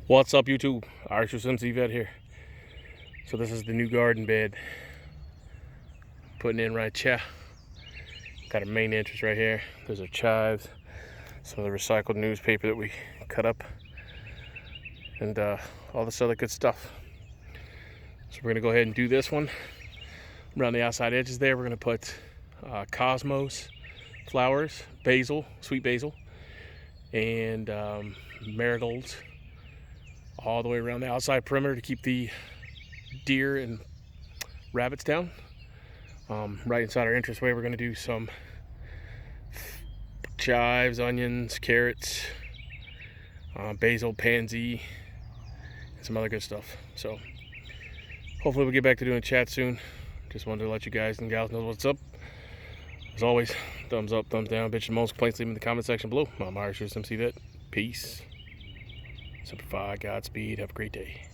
What's up, YouTube? USMC Vet here. So this is the new garden bed. Putting in right here. Got our main entrance right here. There's our chives, some of the recycled newspaper that we cut up, and all this other good stuff. So we're gonna go ahead and do this one. Around the outside edges there, we're gonna put cosmos flowers, basil, sweet basil, and marigolds all the way around the outside perimeter to keep the deer and rabbits down. Right inside our entranceway, we're going to do some chives, onions, carrots, basil, pansy, and some other good stuff. So hopefully we'll get back to doing chat soon. Just wanted to let you guys and gals know what's up. As always, thumbs up, thumbs down, bitch and moans, complaints, leave them in the comment section below. I'm USMC Vet. Peace. Simplify, Godspeed, have a great day.